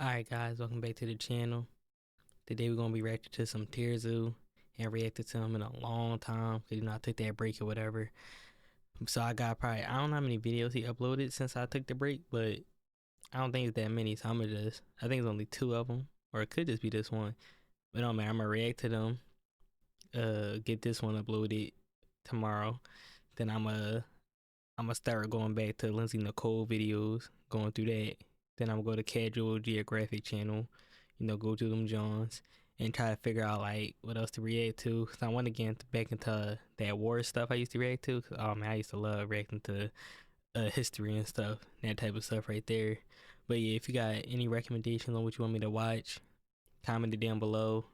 Alright guys, welcome back to the channel. Today we're gonna be reacting to some Tier Zoo and reacted to them in a long time because I took that break or whatever. So I got probably I don't know how many videos he uploaded since I took the break, but I don't think it's that many. So I'm gonna I think it's only two of them, or it could just be this one. But no man, I'm gonna react to them. Get this one uploaded tomorrow. Then I'm gonna start going back to Lindsay Nicole videos, going through that. Then I'm gonna go to Casual Geographic channel, go through them Johns and try to figure out like what else to react to. Cause I want to get back into that war stuff I used to react to. Cause, oh man, I used to love reacting to history and stuff, that type of stuff right there. But yeah, if you got any recommendations on what you want me to watch, comment it down below.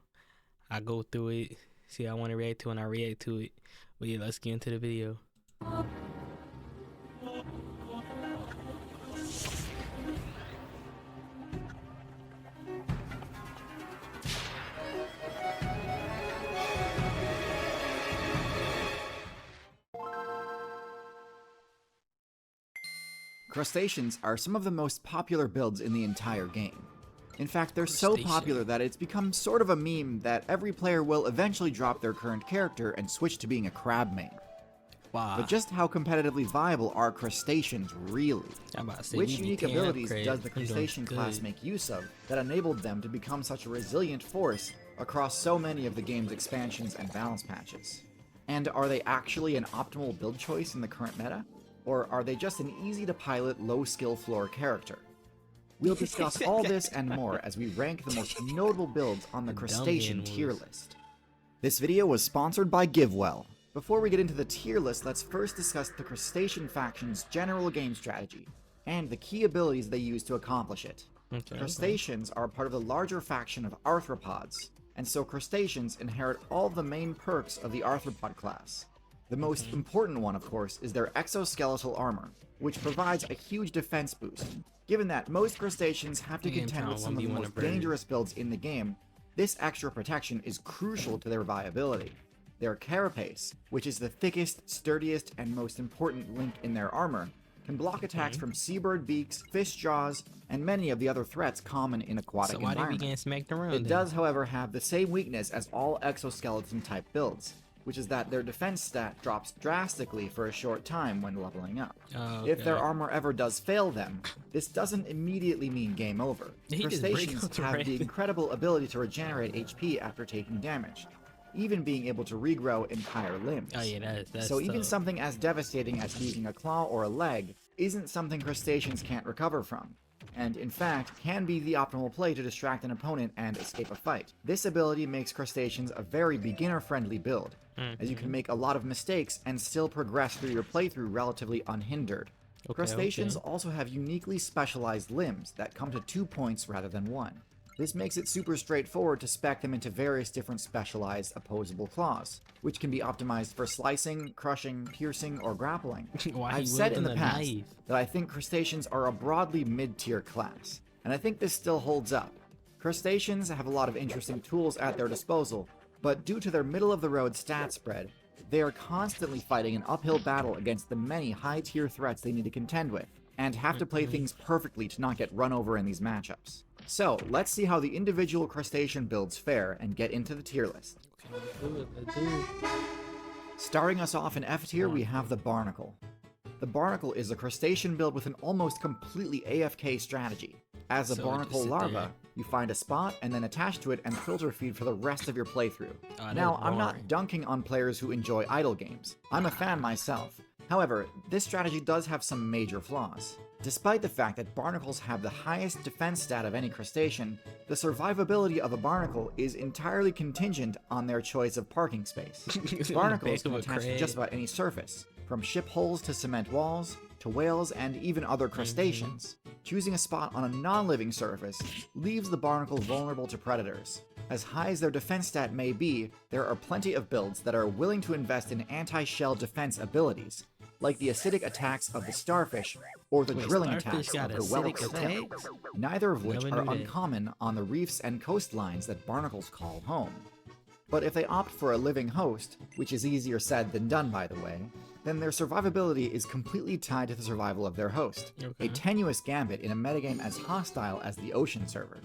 I go through it, see what I want to react to, and I react to it. But yeah, let's get into the video. Crustaceans are some of the most popular builds in the entire game. In fact, they're so popular that it's become sort of a meme that every player will eventually drop their current character and switch to being a crab main. Wow. But just how competitively viable are crustaceans really? Which unique abilities does the crustacean class make use of that enabled them to become such a resilient force across so many of the game's expansions and balance patches? And are they actually an optimal build choice in the current meta? Or are they just an easy-to-pilot, low-skill floor character? We'll discuss all this and more as we rank the most notable builds on the Crustacean tier list. This video was sponsored by GiveWell. Before we get into the tier list, let's first discuss the Crustacean faction's general game strategy, and the key abilities they use to accomplish it. Crustaceans are part of the larger faction of arthropods, and so crustaceans inherit all the main perks of the arthropod class. The most important one, of course, is their exoskeletal armor, which provides a huge defense boost. Given that most crustaceans have to contend with some of the most dangerous builds in the game, this extra protection is crucial to their viability. Their carapace, which is the thickest, sturdiest, and most important link in their armor, can block attacks from seabird beaks, fish jaws, and many of the other threats common in aquatic environments. It does, however, have the same weakness as all exoskeleton-type builds, which is that their defense stat drops drastically for a short time when leveling up. If their armor ever does fail them, this doesn't immediately mean game over. Crustaceans have the incredible ability to regenerate HP after taking damage, even being able to regrow entire limbs. So even something as devastating as losing a claw or a leg isn't something crustaceans can't recover from, and in fact can be the optimal play to distract an opponent and escape a fight. This ability makes crustaceans a very beginner-friendly build, as you can make a lot of mistakes and still progress through your playthrough relatively unhindered. Crustaceans also have uniquely specialized limbs that come to 2 points rather than 1. This makes it super straightforward to spec them into various different specialized opposable claws, which can be optimized for slicing, crushing, piercing, or grappling. I've said in the past that I think crustaceans are a broadly mid-tier class, and I think this still holds up. Crustaceans have a lot of interesting tools at their disposal, but due to their middle-of-the-road stat spread, they are constantly fighting an uphill battle against the many high-tier threats they need to contend with, and have to play things perfectly to not get run over in these matchups. So, let's see how the individual crustacean builds fare and get into the tier list. Starting us off in F tier, we have the Barnacle. The Barnacle is a crustacean build with an almost completely AFK strategy. As a barnacle larva, you find a spot and then attach to it and filter feed for the rest of your playthrough. Now, I'm not dunking on players who enjoy idle games. I'm a fan myself. However, this strategy does have some major flaws. Despite the fact that barnacles have the highest defense stat of any crustacean, the survivability of a barnacle is entirely contingent on their choice of parking space. Barnacles can attach to just about any surface, from ship hulls to cement walls, to whales and even other crustaceans. Choosing a spot on a non-living surface leaves the barnacle vulnerable to predators. As high as their defense stat may be, there are plenty of builds that are willing to invest in anti-shell defense abilities, like the acidic attacks of the starfish or the drilling attacks of the whelk snail, neither of which are uncommon on the reefs and coastlines that barnacles call home. But if they opt for a living host, which is easier said than done by the way, then their survivability is completely tied to the survival of their host. A tenuous gambit in a metagame as hostile as the ocean server.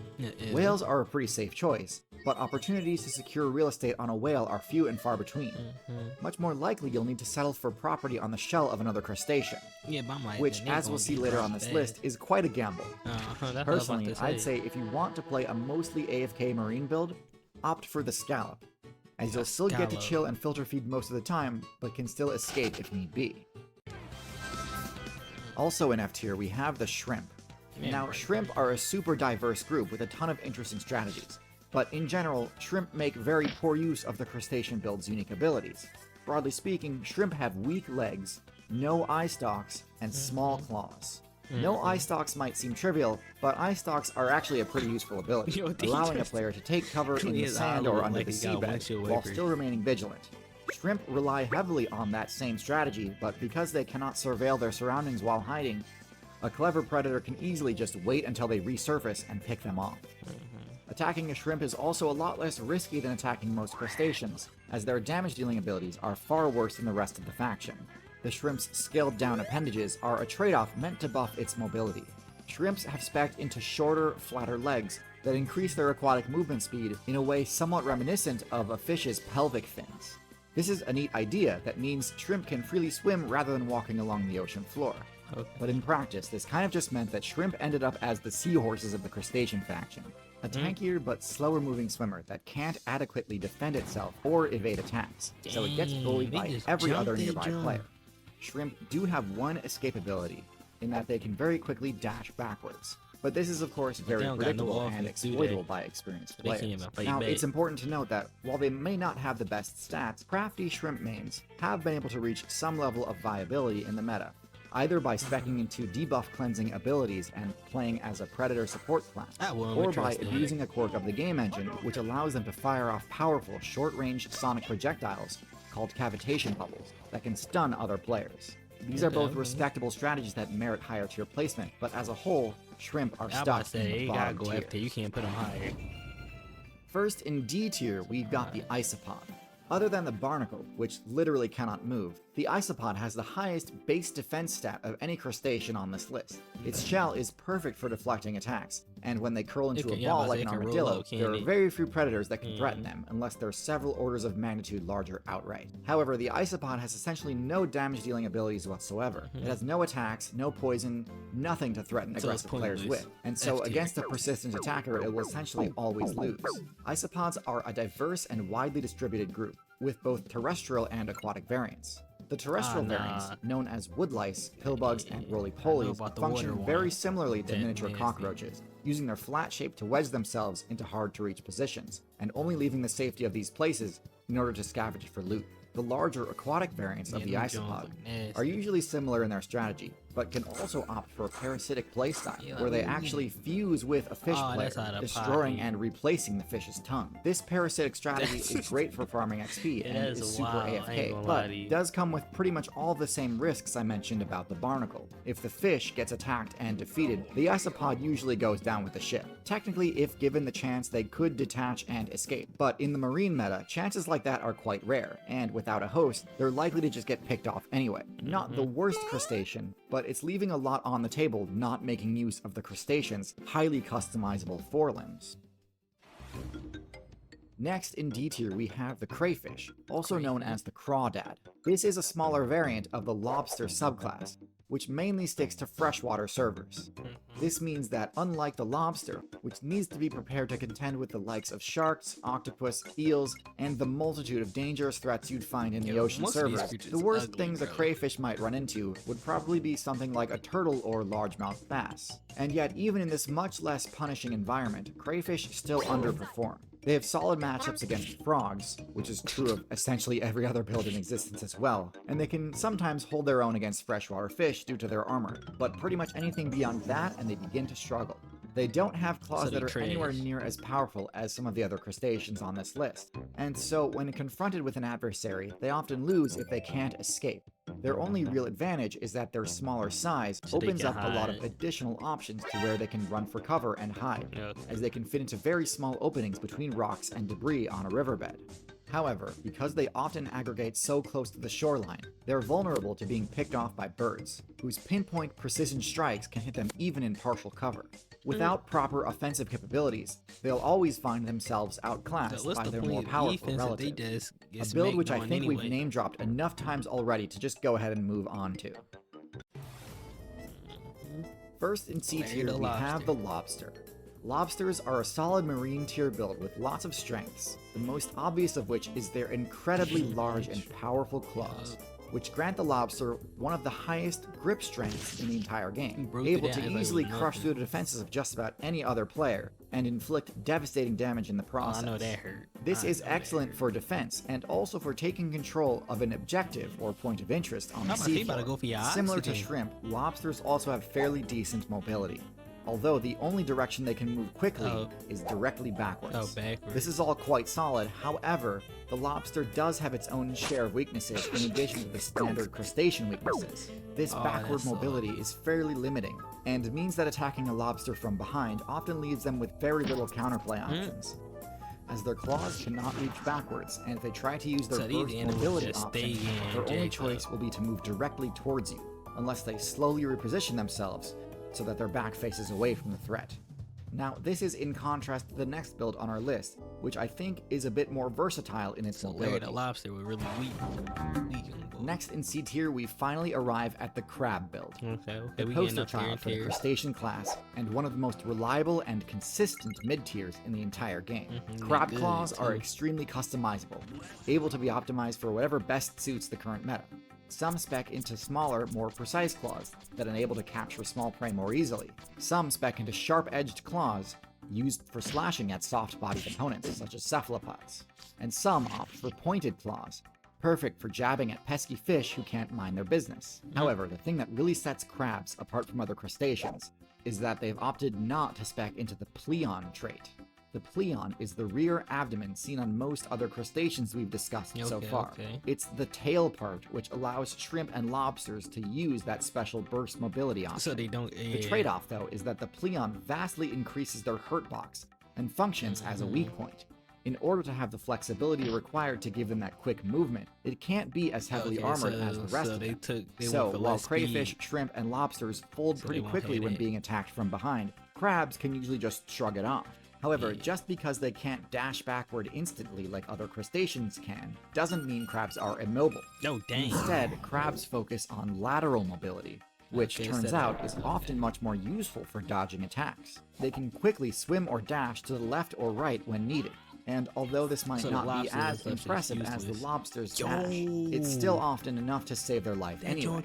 Whales are a pretty safe choice, but opportunities to secure real estate on a whale are few and far between. Much more likely you'll need to settle for property on the shell of another crustacean, which, as we'll see later on this list, is quite a gamble. Personally, I'd say if you want to play a mostly AFK marine build, opt for the scallop, as you'll still get to chill and filter feed most of the time, but can still escape if need be. Also in F tier, we have the shrimp. Now, shrimp are a super diverse group with a ton of interesting strategies, but in general, shrimp make very poor use of the crustacean build's unique abilities. Broadly speaking, shrimp have weak legs, no eye stalks, and small claws. No eye stalks might seem trivial, but eye stalks are actually a pretty useful ability, allowing a player to take cover in the sand or under the seabed while still remaining vigilant. Shrimp rely heavily on that same strategy, but because they cannot surveil their surroundings while hiding, a clever predator can easily just wait until they resurface and pick them off. Attacking a shrimp is also a lot less risky than attacking most crustaceans, as their damage-dealing abilities are far worse than the rest of the faction. The shrimp's scaled-down appendages are a trade-off meant to buff its mobility. Shrimps have spec'd into shorter, flatter legs that increase their aquatic movement speed in a way somewhat reminiscent of a fish's pelvic fins. This is a neat idea that means shrimp can freely swim rather than walking along the ocean floor. But in practice, this kind of just meant that shrimp ended up as the seahorses of the crustacean faction, a tankier but slower moving swimmer that can't adequately defend itself or evade attacks, so it gets bullied by every other nearby player. Shrimp do have one escapability, in that they can very quickly dash backwards, but this is of course very predictable and exploitable by experienced players. Now, it's important to note that while they may not have the best stats, crafty shrimp mains have been able to reach some level of viability in the meta, either by speccing into debuff cleansing abilities and playing as a predator support class, or by abusing a quirk of the game engine which allows them to fire off powerful short-range sonic projectiles called cavitation bubbles that can stun other players. These are both respectable strategies that merit higher tier placement, but as a whole, shrimp are stuck in the bottom tier. You can't put them higher. First, in D tier, we've got the isopod. Other than the barnacle, which literally cannot move, the isopod has the highest base defense stat of any crustacean on this list. Its shell is perfect for deflecting attacks, and when they curl into a ball like an armadillo, there are very few predators that can threaten them unless they're several orders of magnitude larger outright. However, the isopod has essentially no damage-dealing abilities whatsoever. It has no attacks, no poison, nothing to threaten aggressive players with, and so against a persistent attacker, it will essentially always lose. Isopods are a diverse and widely distributed group, with both terrestrial and aquatic variants. The terrestrial variants, known as woodlice, pillbugs, and roly-polies, function very similarly to miniature cockroaches, using their flat shape to wedge themselves into hard-to-reach positions, and only leaving the safety of these places in order to scavenge for loot. The larger aquatic variants of the isopod are usually similar in their strategy, but can also opt for a parasitic playstyle, where they actually fuse with a fish player, destroying and replacing the fish's tongue. This parasitic strategy is great for farming XP and is super AFK, but does come with pretty much all the same risks I mentioned about the barnacle. If the fish gets attacked and defeated, the isopod usually goes down with the ship. Technically, if given the chance, they could detach and escape, but in the marine meta, chances like that are quite rare, and without a host, they're likely to just get picked off anyway. Not the worst crustacean, but it's leaving a lot on the table not making use of the crustacean's highly customizable forelimbs. Next in D tier we have the crayfish, also known as the crawdad. This is a smaller variant of the lobster subclass, which mainly sticks to freshwater servers. This means that unlike the lobster, which needs to be prepared to contend with the likes of sharks, octopus, eels, and the multitude of dangerous threats you'd find in the ocean servers, the worst things a crayfish might run into would probably be something like a turtle or largemouth bass. And yet, even in this much less punishing environment, crayfish still underperform. They have solid matchups against frogs, which is true of essentially every other build in existence as well, and they can sometimes hold their own against freshwater fish due to their armor, but pretty much anything beyond that and they begin to struggle. They don't have claws that are anywhere near as powerful as some of the other crustaceans on this list, and so when confronted with an adversary, they often lose if they can't escape. Their only real advantage is that their smaller size opens up a lot of additional options to where they can run for cover and hide, as they can fit into very small openings between rocks and debris on a riverbed. However, because they often aggregate so close to the shoreline, they're vulnerable to being picked off by birds, whose pinpoint precision strikes can hit them even in partial cover. Without proper offensive capabilities, they'll always find themselves outclassed by their more powerful relatives. A build which I think we've name-dropped enough times already to just go ahead and move on to. First in C tier, we have the Lobster. Lobsters are a solid marine tier build with lots of strengths, the most obvious of which is their incredibly large and powerful claws, which grant the lobster one of the highest grip strengths in the entire game, able to easily crush through the defenses of just about any other player, and inflict devastating damage in the process. I know that hurt. This is excellent for defense, and also for taking control of an objective or point of interest on the seafloor. Similar to shrimp, lobsters also have fairly decent mobility, although the only direction they can move quickly is directly backwards. This is all quite solid. However, the lobster does have its own share of weaknesses in addition to the standard crustacean weaknesses. This backward mobility is fairly limiting, and means that attacking a lobster from behind often leaves them with very little counterplay options, as their claws cannot reach backwards, and if they try to use their burst mobility option, their only choice will be to move directly towards you, unless they slowly reposition themselves so that their back faces away from the threat. Now, this is in contrast to the next build on our list, which I think is a bit more versatile in its mobility. The lobster were really weak. Next in C tier, we finally arrive at the crab build. The poster child for the crustacean class, and one of the most reliable and consistent mid-tiers in the entire game. Crab claws are extremely customizable, able to be optimized for whatever best suits the current meta. Some spec into smaller, more precise claws that enable to capture small prey more easily. Some spec into sharp-edged claws used for slashing at soft-bodied opponents, such as cephalopods. And some opt for pointed claws, perfect for jabbing at pesky fish who can't mind their business. However, the thing that really sets crabs apart from other crustaceans is that they've opted not to spec into the pleon trait. The pleon is the rear abdomen seen on most other crustaceans we've discussed so far. It's the tail part which allows shrimp and lobsters to use that special burst mobility option. So they don't. The trade-off, though, is that the pleon vastly increases their hurt box and functions as a weak point. In order to have the flexibility required to give them that quick movement, it can't be as heavily armored as the rest of them. So while crayfish, shrimp, and lobsters fold pretty quickly when being attacked from behind, crabs can usually just shrug it off. However, just because they can't dash backward instantly like other crustaceans can, doesn't mean crabs are immobile. Instead, crabs focus on lateral mobility, which turns out is often much more useful for dodging attacks. They can quickly swim or dash to the left or right when needed. And although this might not be as impressive as the lobster's dash, it's still often enough to save their life anyway.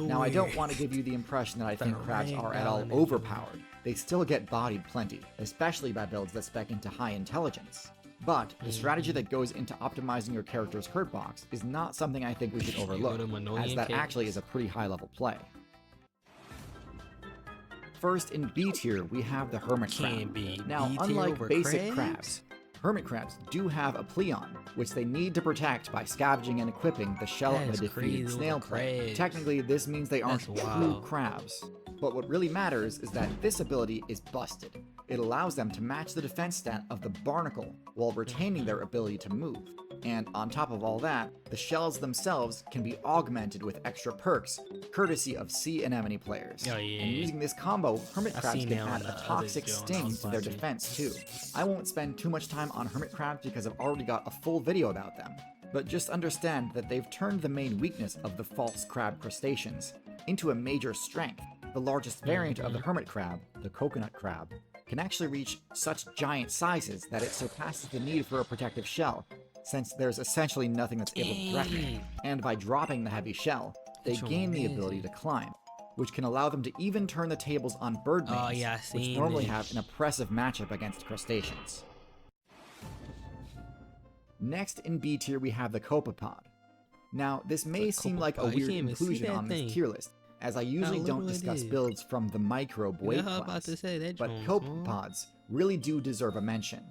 Now, I don't want to give you the impression that I think crabs are at all overpowered. They still get bodied plenty, especially by builds that spec into high intelligence. But the strategy that goes into optimizing your character's hurt box is not something I think we should overlook, as that actually is a pretty high level play. First in B tier, we have the hermit crab. Now, unlike basic crabs, hermit crabs do have a pleon, which they need to protect by scavenging and equipping the shell of a defeated snail prey. Technically, this means they aren't true crabs. But what really matters is that this ability is busted. It allows them to match the defense stat of the barnacle while retaining their ability to move. And on top of all that, the shells themselves can be augmented with extra perks, courtesy of sea anemone players. And using this combo, hermit crabs can add a toxic sting to their defense too. I won't spend too much time on hermit crabs because I've already got a full video about them, but just understand that they've turned the main weakness of the false crab crustaceans into a major strength. The largest variant of the hermit crab, the coconut crab, can actually reach such giant sizes that it surpasses the need for a protective shell, since there's essentially nothing that's able to threaten it. And by dropping the heavy shell, they gain the ability to climb, which can allow them to even turn the tables on bird mains, which normally have an oppressive matchup against crustaceans. Next in B tier, we have the copepod. Now, this may seem like a weird inclusion on this tier list, as I usually don't discuss builds from the microbe weight class, but copepods really do deserve a mention.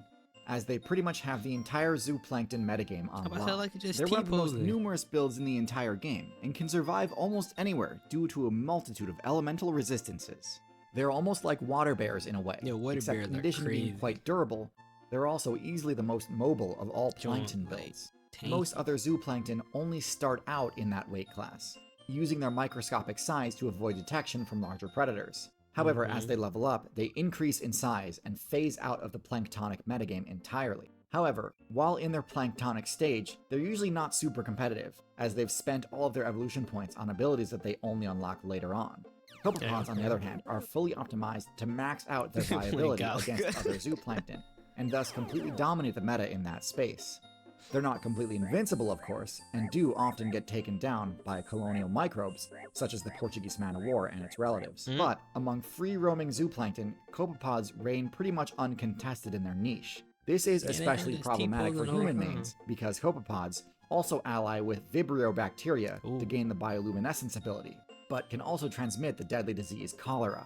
as they pretty much have the entire zooplankton metagame on lock. They're one of the most numerous builds in the entire game, and can survive almost anywhere due to a multitude of elemental resistances. They're almost like water bears in a way, except in addition to being quite durable, they're also easily the most mobile of all plankton builds. Most other zooplankton only start out in that weight class, using their microscopic size to avoid detection from larger predators. However, as they level up, they increase in size and phase out of the planktonic metagame entirely. However, while in their planktonic stage, they're usually not super competitive, as they've spent all of their evolution points on abilities that they only unlock later on. Copepods, on the other hand, are fully optimized to max out their viability against other zooplankton, and thus completely dominate the meta in that space. They're not completely invincible, of course, and do often get taken down by colonial microbes, such as the Portuguese man-o-war and its relatives. But among free-roaming zooplankton, copepods reign pretty much uncontested in their niche. This is especially problematic for human mains, because copepods also ally with Vibrio bacteria to gain the bioluminescence ability, but can also transmit the deadly disease cholera.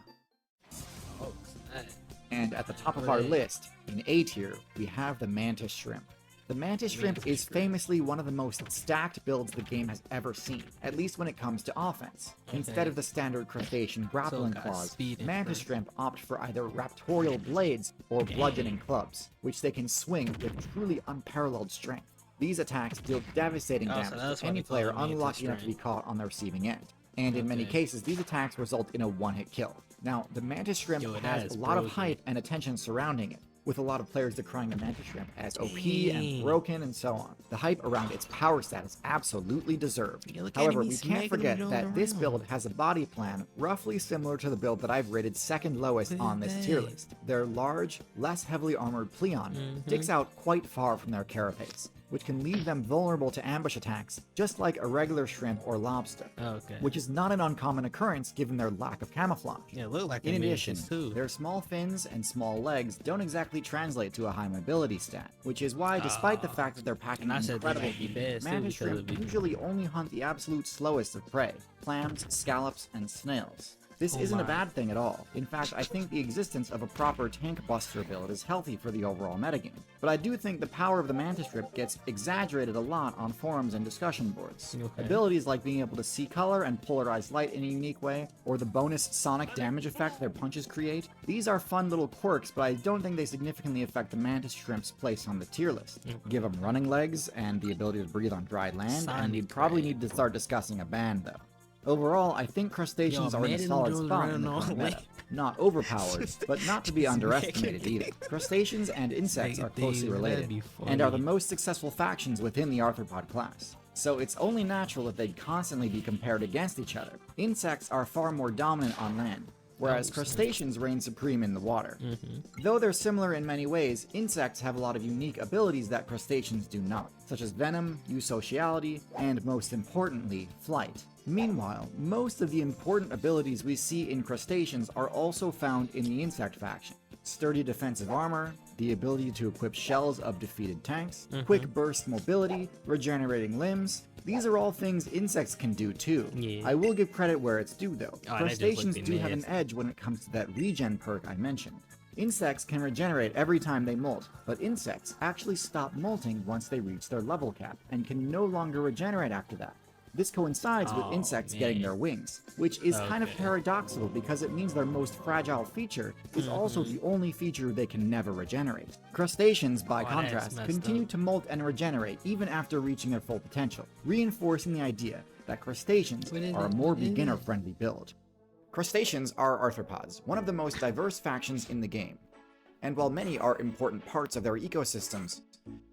And at the top of our list, in A tier, we have the mantis shrimp. The mantis shrimp is famously one of the most stacked builds the game has ever seen, at least when it comes to offense. Instead of the standard crustacean grappling claws, mantis shrimp opt for either raptorial blades or bludgeoning clubs, which they can swing with truly unparalleled strength. These attacks deal devastating damage to any player unlucky enough to be caught on the receiving end, and in many cases these attacks result in a one-hit kill. Now, the mantis shrimp has a lot of hype and attention surrounding it, with a lot of players decrying the mantis shrimp as OP and broken and so on. The hype around its power stat is absolutely deserved. However, we can't forget that this build has a body plan roughly similar to the build that I've rated second lowest on this tier list. Their large, less heavily armored Pleon sticks out quite far from their carapace, which can leave them vulnerable to ambush attacks, just like a regular shrimp or lobster, which is not an uncommon occurrence given their lack of camouflage. In addition, their small fins and small legs don't exactly translate to a high mobility stat, which is why, despite the fact that they're packing incredible speed, mantis shrimp usually only hunt the absolute slowest of prey, clams, scallops, and snails. This isn't a bad thing at all. In fact, I think the existence of a proper tank buster build is healthy for the overall metagame. But I do think the power of the mantis shrimp gets exaggerated a lot on forums and discussion boards. Abilities like being able to see color and polarize light in a unique way, or the bonus sonic damage effect their punches create, these are fun little quirks, but I don't think they significantly affect the mantis shrimp's place on the tier list. Give them running legs and the ability to breathe on dry land, and you'd probably need to start discussing a ban though. Overall, I think crustaceans are in a solid spot in the current meta. Not overpowered, but not to be underestimated either. Crustaceans and insects are closely related, and are the most successful factions within the arthropod class. So it's only natural that they'd constantly be compared against each other. Insects are far more dominant on land, whereas crustaceans reign supreme in the water. Though they're similar in many ways, insects have a lot of unique abilities that crustaceans do not, such as venom, eusociality, and most importantly, flight. Meanwhile, most of the important abilities we see in crustaceans are also found in the insect faction. Sturdy defensive armor, the ability to equip shells of defeated tanks, quick burst mobility, regenerating limbs. These are all things insects can do too. I will give credit where it's due though. Crustaceans do have an edge when it comes to that regen perk I mentioned. Insects can regenerate every time they molt, but insects actually stop molting once they reach their level cap, and can no longer regenerate after that. This coincides with insects getting their wings, which is kind of paradoxical because it means their most fragile feature is also the only feature they can never regenerate. Crustaceans, by contrast, continue to molt and regenerate even after reaching their full potential, reinforcing the idea that crustaceans are a more beginner-friendly build. Crustaceans are arthropods, one of the most diverse factions in the game. And while many are important parts of their ecosystems,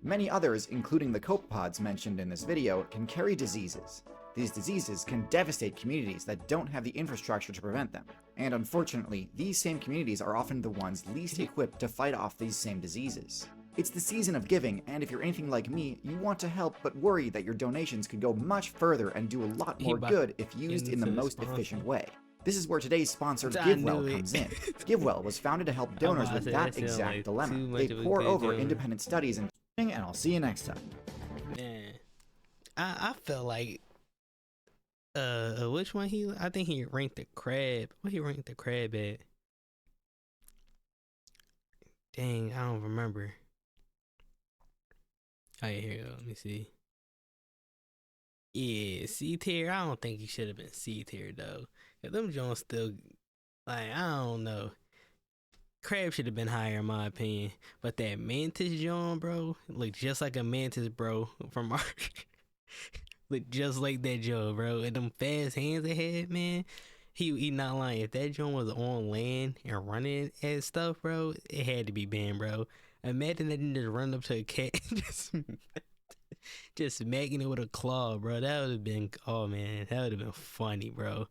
many others, including the copepods mentioned in this video, can carry diseases. These diseases can devastate communities that don't have the infrastructure to prevent them. And unfortunately, these same communities are often the ones least equipped to fight off these same diseases. It's the season of giving, and if you're anything like me, you want to help but worry that your donations could go much further and do a lot more good if used in the most efficient way. This is where today's sponsor, GiveWell, comes in. GiveWell was founded to help donors with that exact dilemma. They pour over independent studies and I'll see you next time. Man, I felt like which one I think he ranked the crab. What he ranked the crab at? Dang, I don't remember. Oh yeah, here we go. Let me see. Yeah, C tier. I don't think he should have been C tier though. Cause them Jones still, like, I don't know. Crab should have been higher in my opinion. But that Mantis John, bro, look just like a Mantis, bro, from our look just like that Joe, bro. And them fast hands they had, man. He not lying. If that Joe was on land and running and stuff, bro, it had to be banned, bro. Imagine that just run up to a cat just smacking it with a claw, bro. That would have been, oh man, that would have been funny, bro.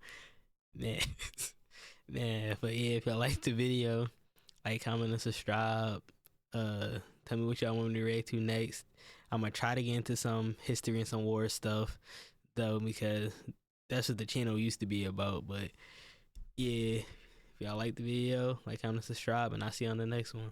Man, man. But yeah, if y'all like the video, like, comment, and subscribe. Tell me what y'all want me to react to next. I'm gonna try to get into some history and some war stuff though, because that's what the channel used to be about. But yeah, if y'all like the video, like, comment, and subscribe, and I'll see you on the next one.